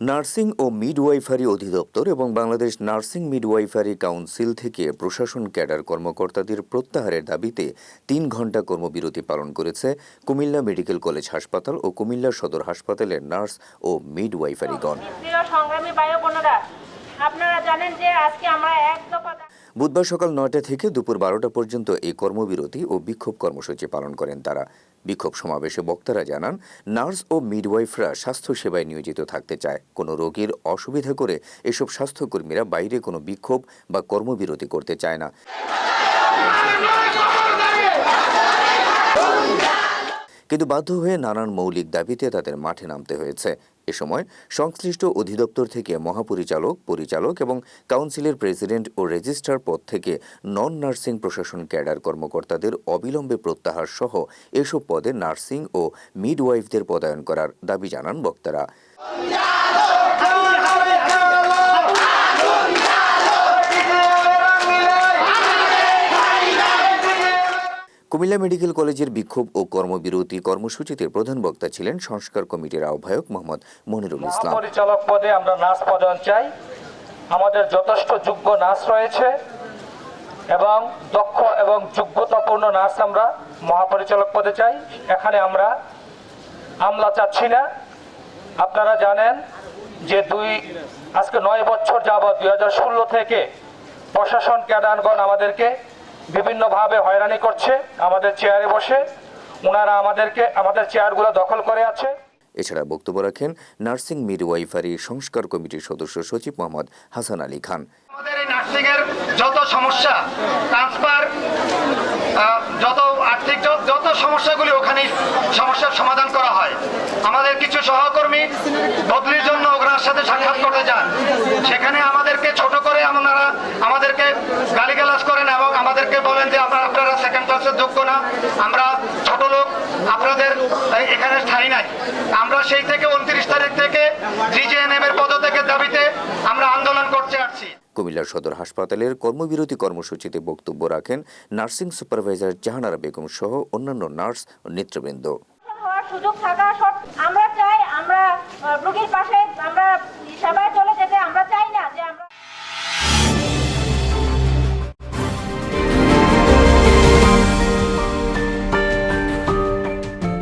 Nursing ও midwifery অধিদপ্তর এবং Bangladesh nursing midwifery council থেকে প্রশাসন ক্যাডার কর্মকর্তাদের প্রত্যাহারের দাবিতে ৩ ঘণ্টা কর্মবিরতি পালন করেছে কুমিল্লা মেডিকেল কলেজ হাসপাতাল ও কুমিল্লা সদর হাসপাতালের নার্স ও মিডওয়াইফারিগণ। আপনারা জানেন যে আজকে আমরা এক দফা বুধবার সকাল ৯টা থেকে দুপুর ১২টা পর্যন্ত এই কর্মবিরতি ও বিক্ষোভ কর্মসূচি পালন করেন তারা। বিক্ষোভ সমাবেশে বক্তারা জানান, নার্স ও মিডওয়াইফরা স্বাস্থ্যসেবায় নিয়োজিত থাকতে চায়। কোনো রোগীর অসুবিধা করে এসব স্বাস্থ্যকর্মীরা বাইরে কোনো বিক্ষোভ বা কর্মবিরতি করতে চায় না। কিন্তু বাধ্য হয়ে নানান মৌলিক দাবিতে তাদের মাঠে নামতে হয়েছে। এ সময় সংশ্লিষ্ট অধিদপ্তর থেকে মহাপরিচালক, পরিচালক এবং কাউন্সিলের প্রেসিডেন্ট ও রেজিস্ট্রার পদ থেকে নন নার্সিং প্রশাসন ক্যাডার কর্মকর্তাদের অবিলম্বে প্রত্যাহার সহ এসব পদে নার্সিং ও মিডওয়াইফদের পদায়ন করার দাবি জানান বক্তারা। কুমিল্লা মেডিকেল কলেজের বিক্ষোভ ও কর্মবিরতি কর্মসূচিতে প্রধান বক্তা ছিলেন সংস্কার কমিটির আহ্বায়ক মোহাম্মদ মনিরুল ইসলাম। পরিচালক পদে আমরা নার্স পদায়ন চাই। আমাদের যথেষ্ট যোগ্য নার্স রয়েছে এবং দক্ষ এবং যোগ্যতাপূর্ণ নার্স আমরা মহাপরিচালক পদে চাই। এখানে আমরা আমলা চাচ্ছি না। আপনারা জানেন যে আজকে ৯ বছর যাবৎ ২০১৬ থেকে প্রশাসন ক্যাডারগণ আমাদেরকে বিভিন্নভাবে হয়রানি করছে। আমাদের চেয়ারে বসে ওনারা আমাদের চেয়ারগুলো দখল করে আছে। এছাড়া বক্তব্য রাখেন নার্সিং মিডওয়াইফারি সংস্কার কমিটির সদস্য সচিব মোহাম্মদ হাসান আলী খান। আমাদের এই নার্সিং এর যত সমস্যা, ট্রান্সফার, যত আর্থিক যত সমস্যাগুলি ওখানে সমস্যার সমাধান করা হয়। আমাদের কিছু সহকর্মী বদলির জন্য ওনার সাথে সাক্ষাৎ করতে যান, সেখানে আমাদেরকে ছোট করে আমাদেরকে গালিগালাজ করেন এবং আমাদেরকে বলেন যে আপনারা সেকেন্ড ক্লাসের যোগ্য না, আমরা ছোট লোক, আপনাদের এখানে স্থায়ী নাই। আমরা সেই থেকে 29 তারিখ থেকে জিজেএনএম এর পদত্যাগের দাবিতে আমরা আন্দোলন করতে আসছি। কুমিল্লা সদর হাসপাতালের কর্মবিরতি কর্মসূচিতে বক্তব্য রাখেন নার্সিং সুপারভাইজার জাহানারা বেগম সহ অন্যান্য নার্স ও নেতৃবৃন্দ। সুযোগ থাকা আমরা চাই আমরা